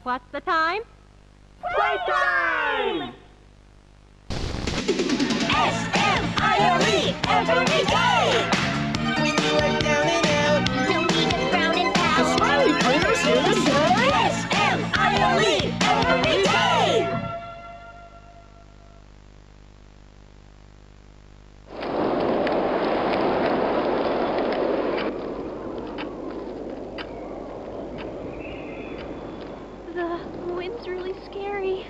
What's the time? Playtime! S-M-I-L-E every day! When you are down and out, No need to frown and pout. the smiley critters here to say, S-M-I-L-E every day! The wind's really scary.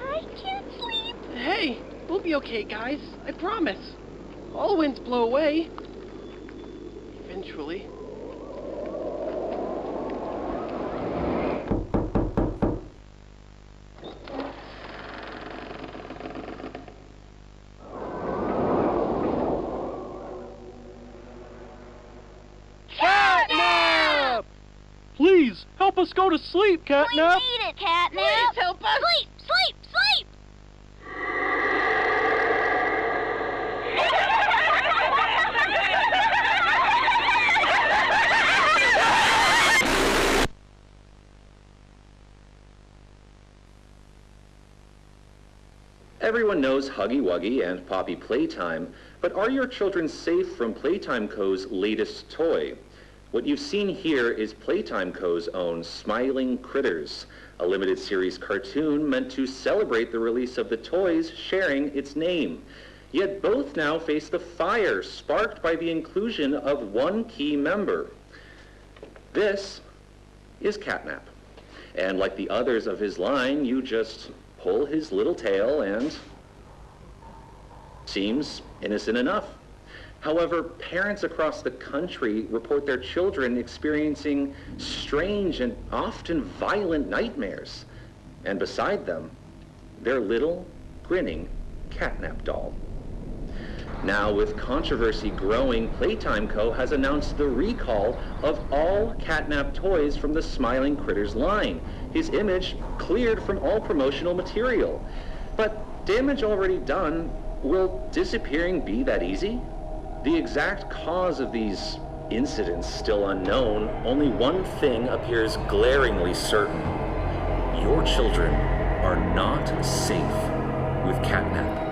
I can't sleep. Hey, we'll be okay, guys. I promise. All winds blow away. Eventually. Catnap! Please, help us go to sleep, We Catnap! need it, Catnap! Please help us. Sleep, sleep, sleep! Everyone knows Huggy Wuggy and Poppy Playtime, but are your children safe from Playtime Co.'s latest toy? What you've seen here is Playtime Co.'s own Smiling Critters, a limited series cartoon meant to celebrate the release of the toys sharing its name. Yet both now face the fire sparked by the inclusion of one key member. This is Catnap. And like the others of his line, you just pull his little tail and seems innocent enough. However, parents across the country report their children experiencing strange and often violent nightmares. And beside them, their little, grinning Catnap doll. Now, with controversy growing, Playtime Co. has announced the recall of all Catnap toys from the Smiling Critters line. His image cleared from all promotional material. But damage already done, will disappearing be that easy? The exact cause of these incidents still unknown, only one thing appears glaringly certain. Your children are not safe with Catnap.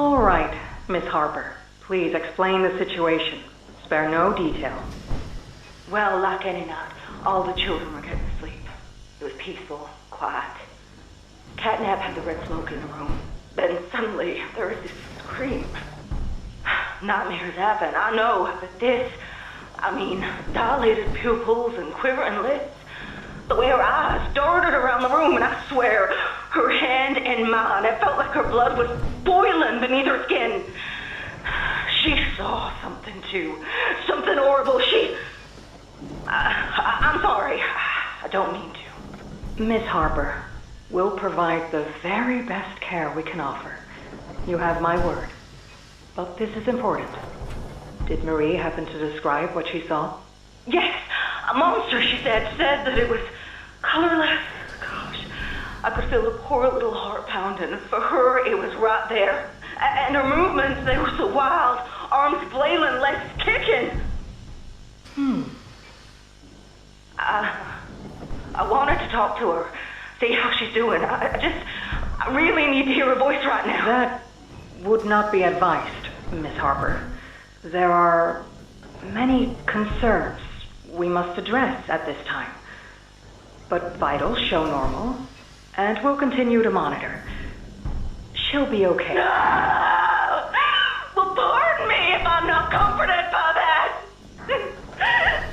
All right, Miss Harper. Please explain the situation. Spare no detail. Well, like any night, all the children were getting to sleep. It was peaceful, quiet. Catnap had the red smoke in the room. Then suddenly, there was this scream. Nightmares happen, I know, but this... dilated pupils and quivering lips. The way her eyes darted around the room, and I swear, her hand in mine, it felt like her blood was boiling beneath her skin. She saw something too. Something horrible. I'm sorry. I don't mean to. Miss Harper, we'll provide the very best care we can offer. You have my word. But this is important. Did Marie happen to describe what she saw? Yes, a monster, she said that it was colorless. Gosh, I could feel her poor little heart pounding. For her, it was right there. And her movements, they were so wild. Arms flailing, legs kicking. I wanted to talk to her, see how she's doing. I really need to hear her voice right now. That would not be advised, Miss Harper. There are many concerns we must address at this time. But vitals show normal, and we'll continue to monitor. She'll be okay. No! Well, pardon me if I'm not comforted by that.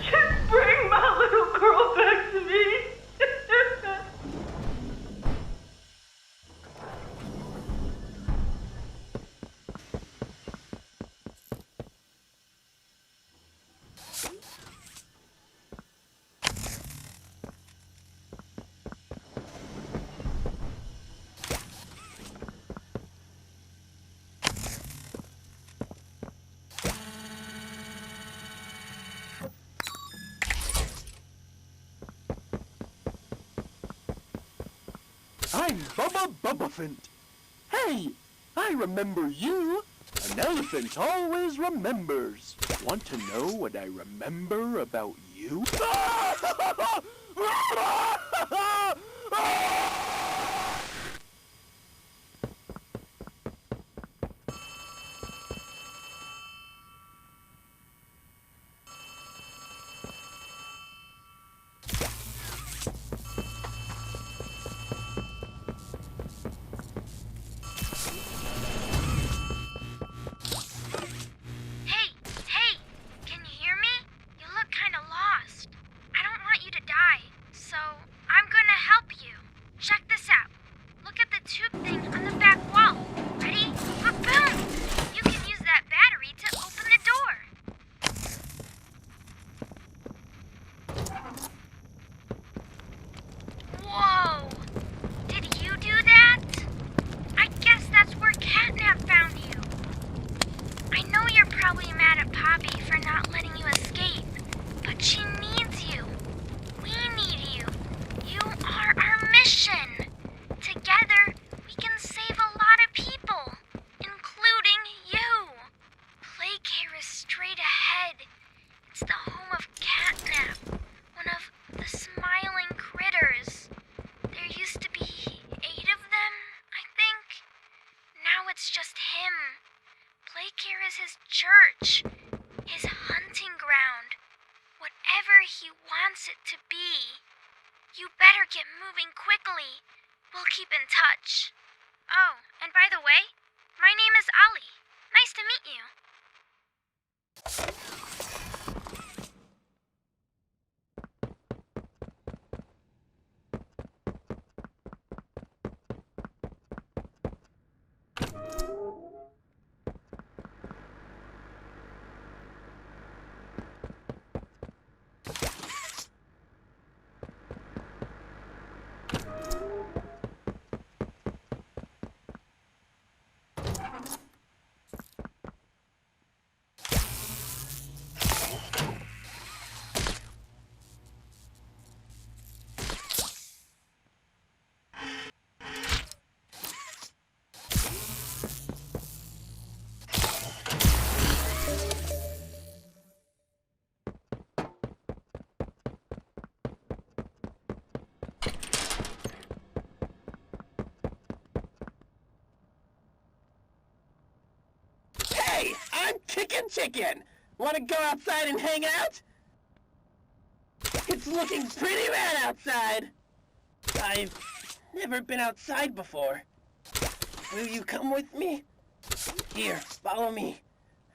Just bring my little girl back to me. I'm Bubba Bubbaphant. Hey, I remember you. An elephant always remembers. Want to know what I remember about you? Hey, can you hear me? You look kind of lost. I don't want you to die, so I'm gonna help you. Check this out. Look at the tube thing on the back wall. Ready? Boom! You can use that battery to open the door. Whoa! Did you do that? I guess that's where Catnap found you. I know you're probably mad at Poppy for not letting you escape, but she needs you. We need you. You are our mission. Together, we can save a lot of people, including you. Playcare is straight ahead. It's the home of Catnap, one of the smiling critters. There used to be 8 of them, I think. Now it's just him. Playcare is his church, his hunting ground, whatever he wants it to be. You better get moving quickly. We'll keep in touch. Oh, and by the way, my name is Ali. Nice to meet you. I'm chicken. Want to go outside and hang out? It's looking pretty bad outside. I've never been outside before. Will you come with me? Here, follow me.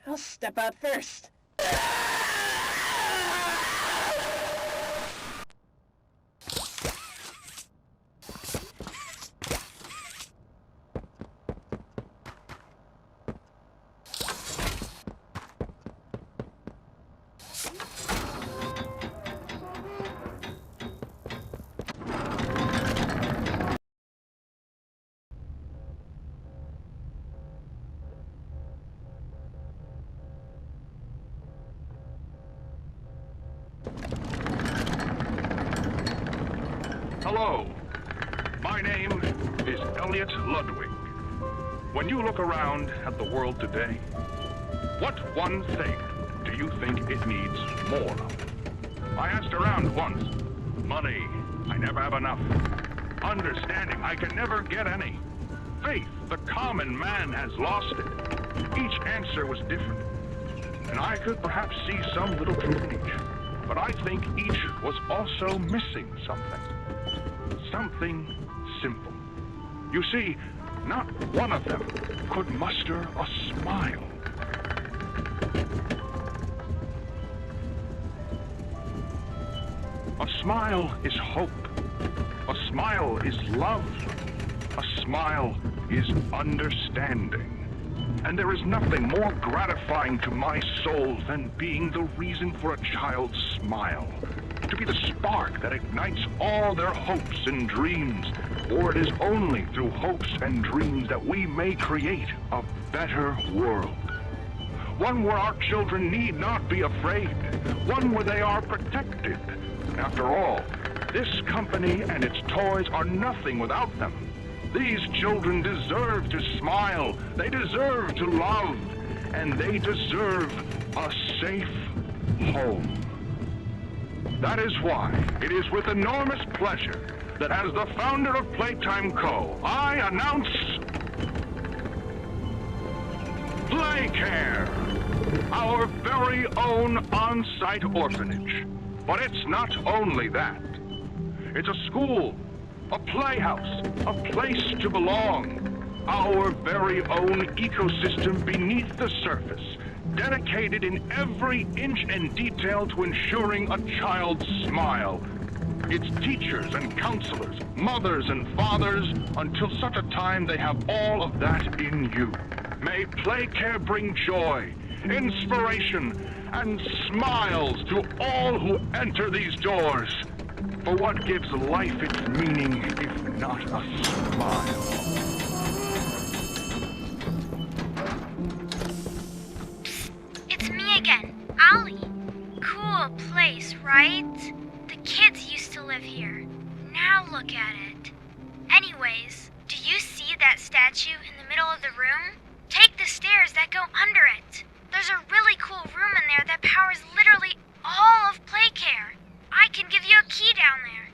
I'll step out first. Hello, my name is Elliot Ludwig. When you look around at the world today, what one thing do you think it needs more of? I asked around once. Money, I never have enough. Understanding, I can never get any. Faith, the common man has lost it. Each answer was different, and I could perhaps see some little truth in each. But I think each was also missing something. Something simple. You see, not one of them could muster a smile. A smile is hope. A smile is love. A smile is understanding. And there is nothing more gratifying to my soul than being the reason for a child's smile. To be the spark that ignites all their hopes and dreams. For it is only through hopes and dreams that we may create a better world. One where our children need not be afraid. One where they are protected. After all, this company and its toys are nothing without them. These children deserve to smile. They deserve to love. And they deserve a safe home. That is why it is with enormous pleasure that as the founder of Playtime Co., I announce Playcare, our very own on-site orphanage. But it's not only that. It's a school, a playhouse, a place to belong. Our very own ecosystem beneath the surface, dedicated in every inch and detail to ensuring a child's smile. Its teachers and counselors, mothers and fathers, until such a time they have all of that in you. May Playcare bring joy, inspiration, and smiles to all who enter these doors. For what gives life its meaning if not a smile? It's me again, Ollie. Cool place, right? The kids used to live here. Now look at it. Anyways, do you see that statue in the middle of the room? Take the stairs that go under it. There's a really cool room in there that powers literally all of Playcare. I can give you a key down there.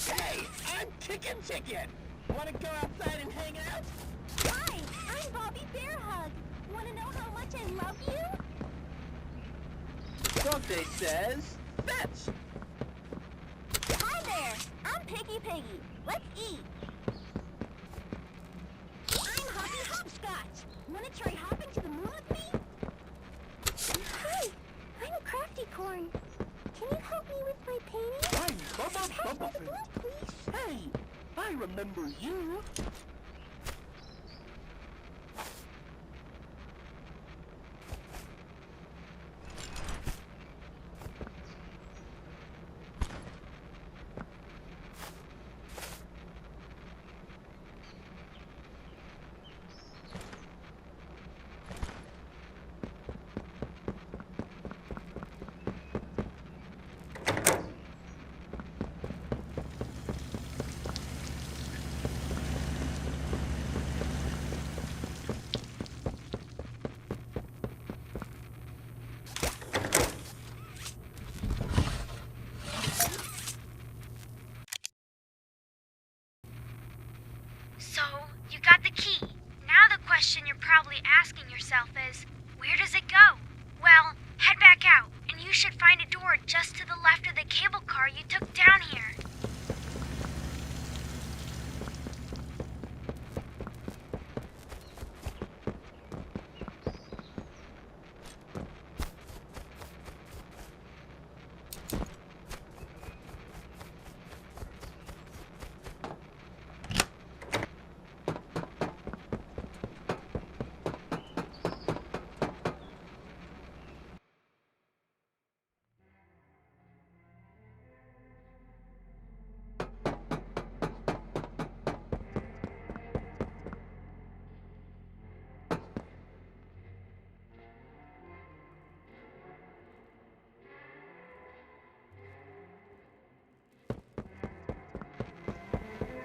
Hey, I'm Chicken. Want to go outside and hang out? Hi, I'm Poppy Playtime. Want to know how much I love you? Dante says, fetch. Hi there, I'm Piggy. Let's eat. I'm Hoppy Hopscotch. Want to try hopping to the moon with me? Hi, I'm Crafty Corn. Can you help me with my painting? I'm Bubba Pass me the Buffin. glue, please. Hey, I remember you. So, you got the key. Now the question you're probably asking yourself is, where does it go? Well, head back out, and you should find a door just to the left of the cable car you took down here.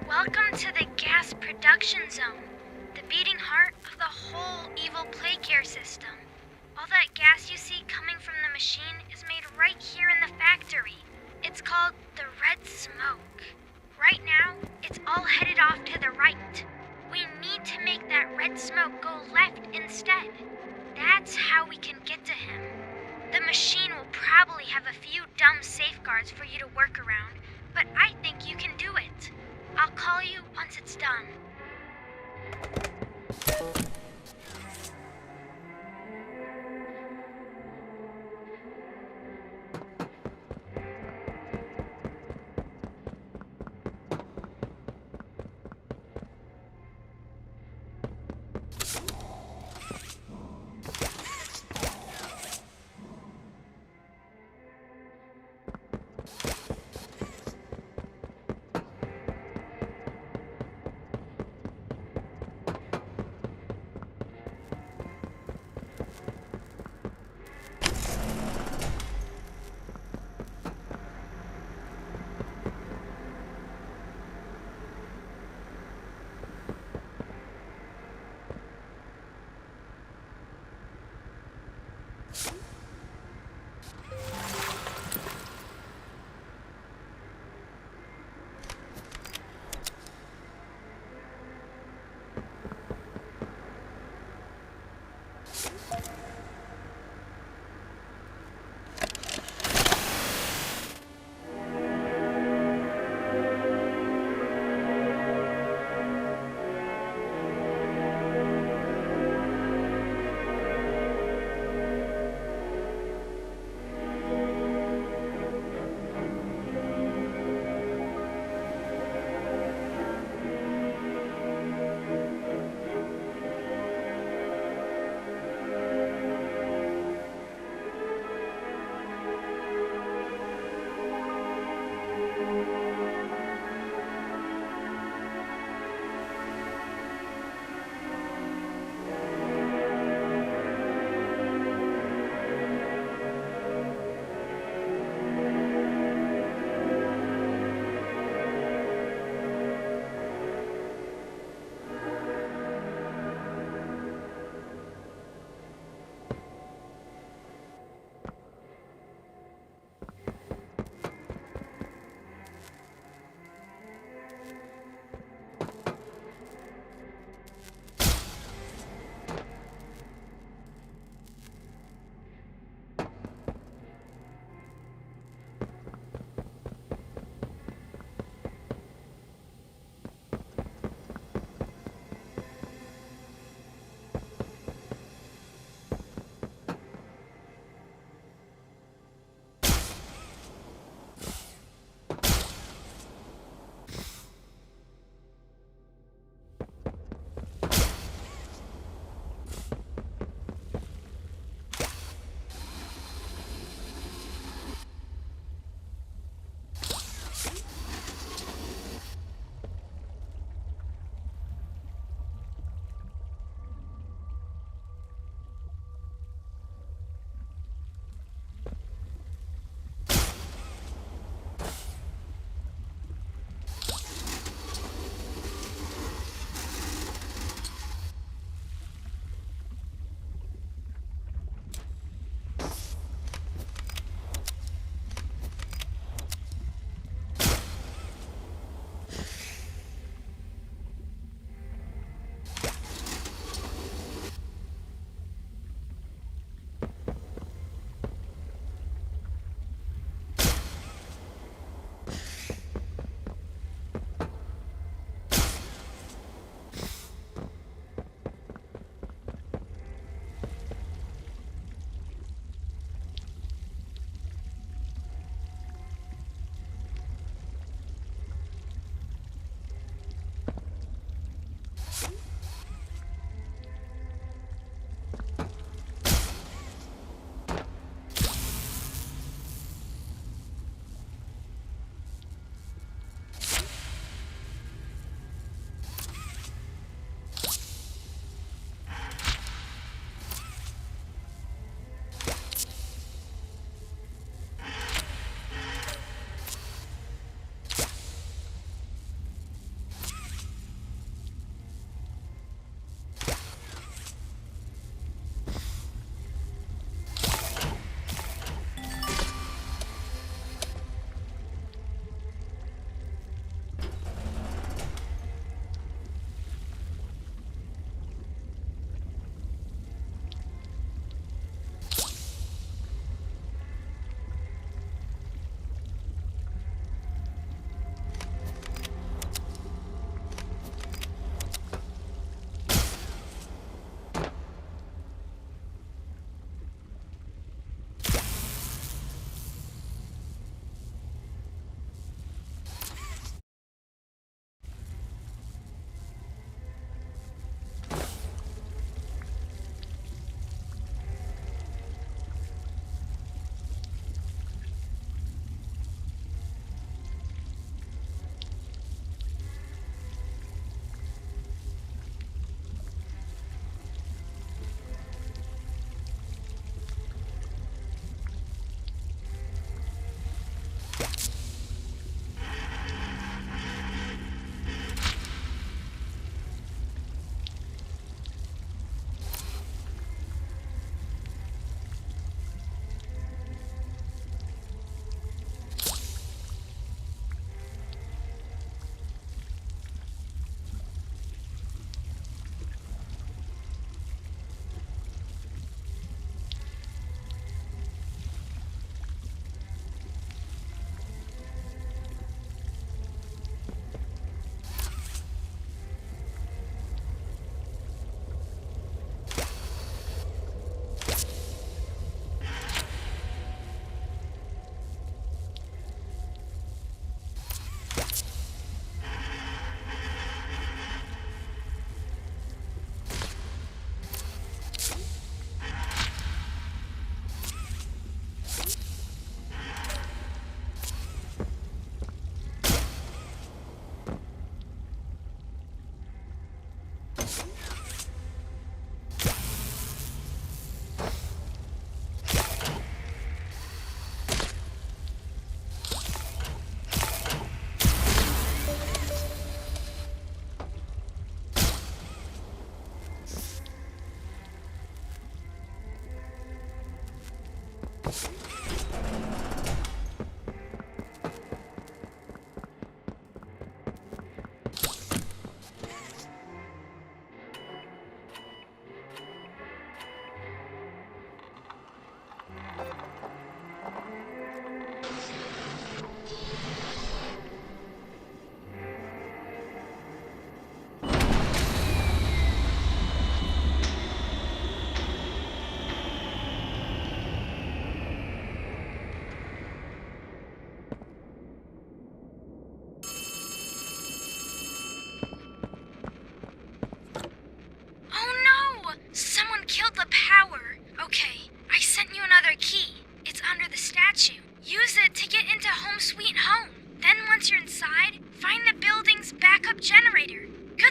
Welcome to the gas production zone, the beating heart of the whole evil plague care system. All that gas you see coming from the machine is made right here in the factory. It's called the red smoke. Right now, it's all headed off to the right. We need to make that red smoke go left instead. That's how we can get to him. The machine will probably have a few dumb safeguards for you to work around, but I think you can do it. I'll call you once it's done.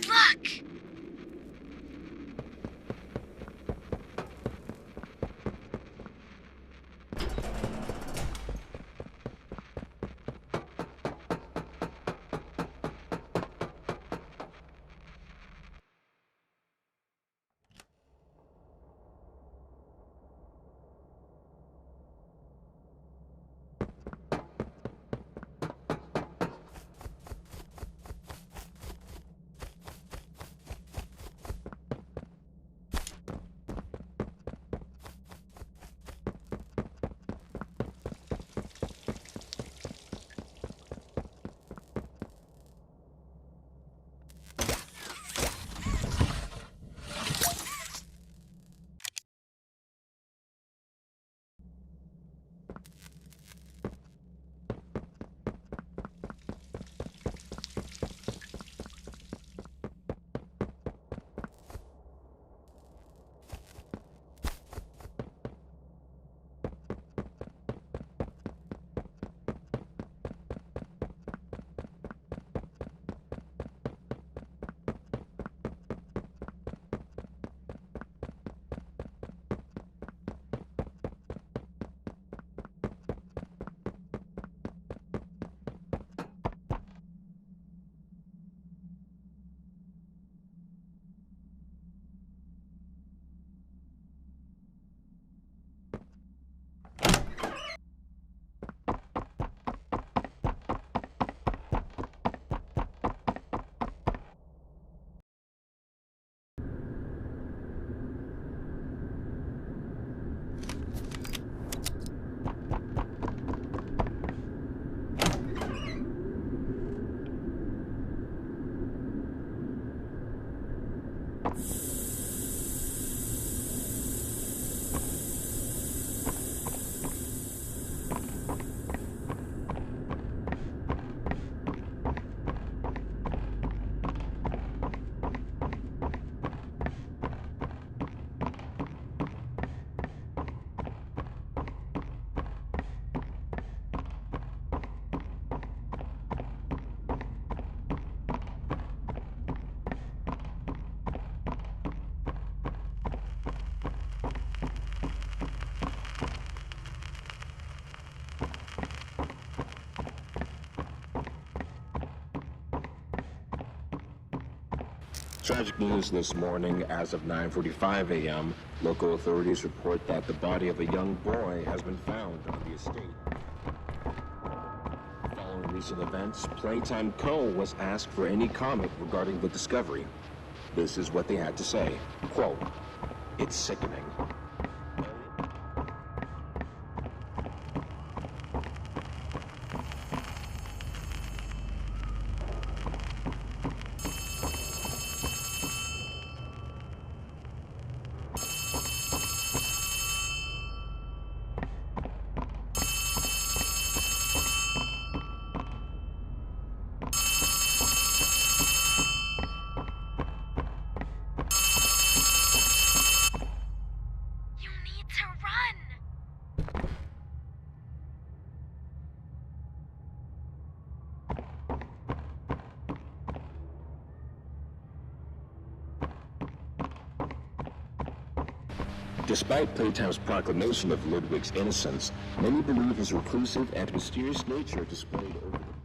luck! Tragic news this morning. As of 9:45 a.m., local authorities report that the body of a young boy has been found on the estate. Following recent events, Playtime Co. was asked for any comment regarding the discovery. This is what they had to say. Quote, "It's sickening. You need to run! Despite Playtime's proclamation of Ludwig's innocence, many believe his reclusive and mysterious nature displayed over the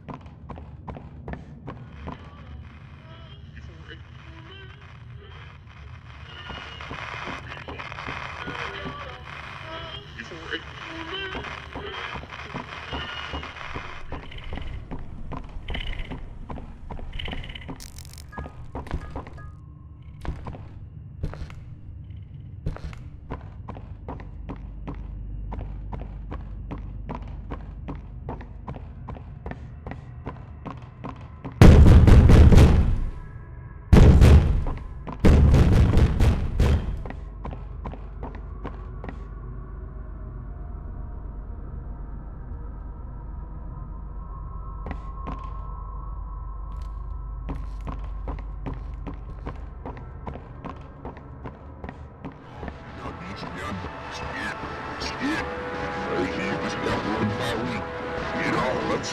Get all, let's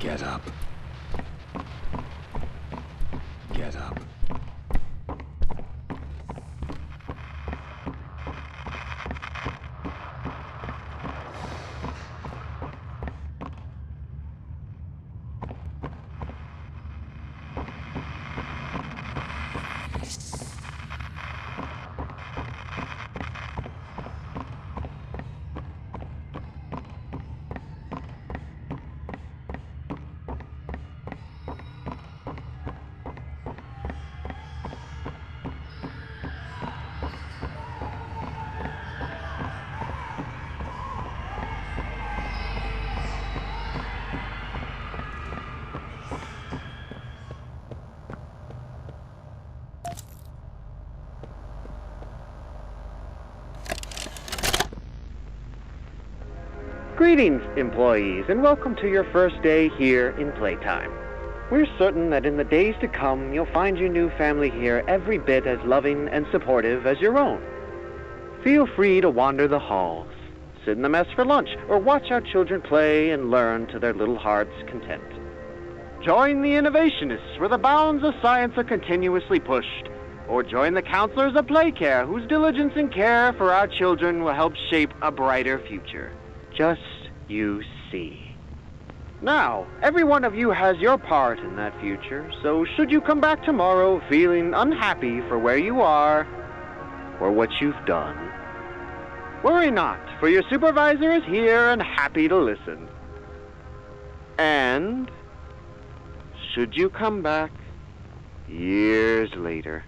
Get up. Get up. Greetings, employees, and welcome to your first day here in Playtime. We're certain that in the days to come, you'll find your new family here every bit as loving and supportive as your own. Feel free to wander the halls, sit in the mess for lunch, or watch our children play and learn to their little hearts' content. Join the innovationists where the bounds of science are continuously pushed, or join the counselors of Playcare whose diligence and care for our children will help shape a brighter future. Just you see. Now, every one of you has your part in that future, so should you come back tomorrow feeling unhappy for where you are or what you've done, worry not, for your supervisor is here and happy to listen. And should you come back years later,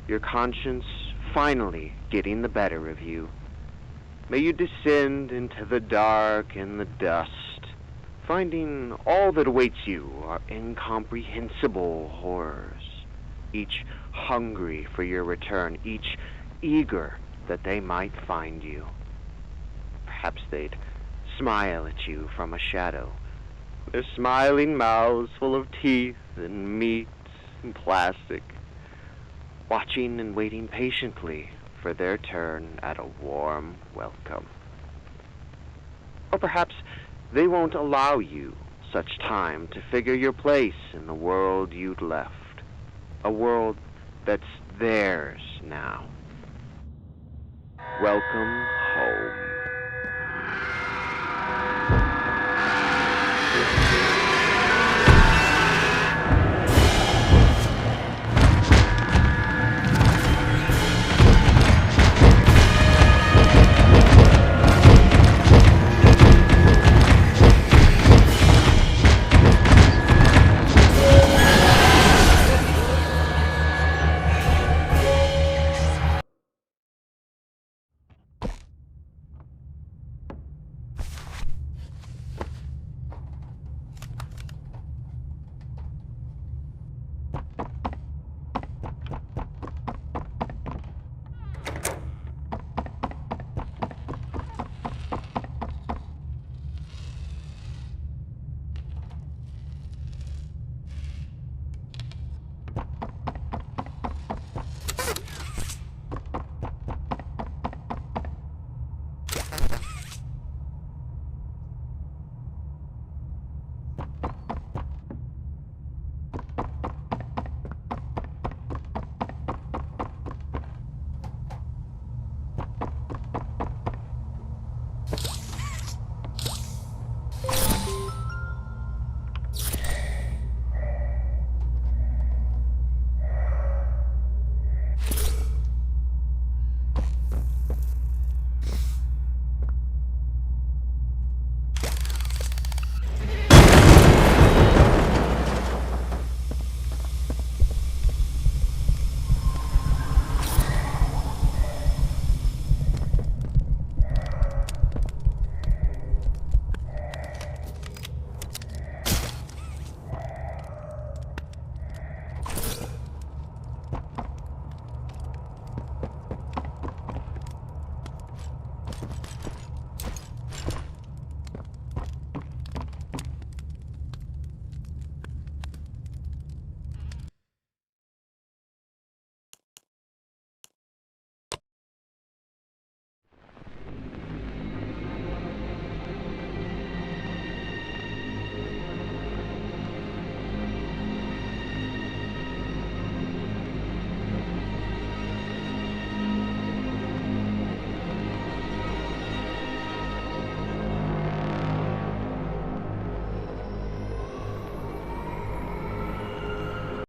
your conscience finally getting the better of you, may you descend into the dark and the dust, finding all that awaits you are incomprehensible horrors, each hungry for your return, each eager that they might find you. Perhaps they'd smile at you from a shadow, their smiling mouths full of teeth and meat and plastic, watching and waiting patiently for their turn at a warm welcome. Or perhaps they won't allow you such time to figure your place in the world you'd left, a world that's theirs now. Welcome home.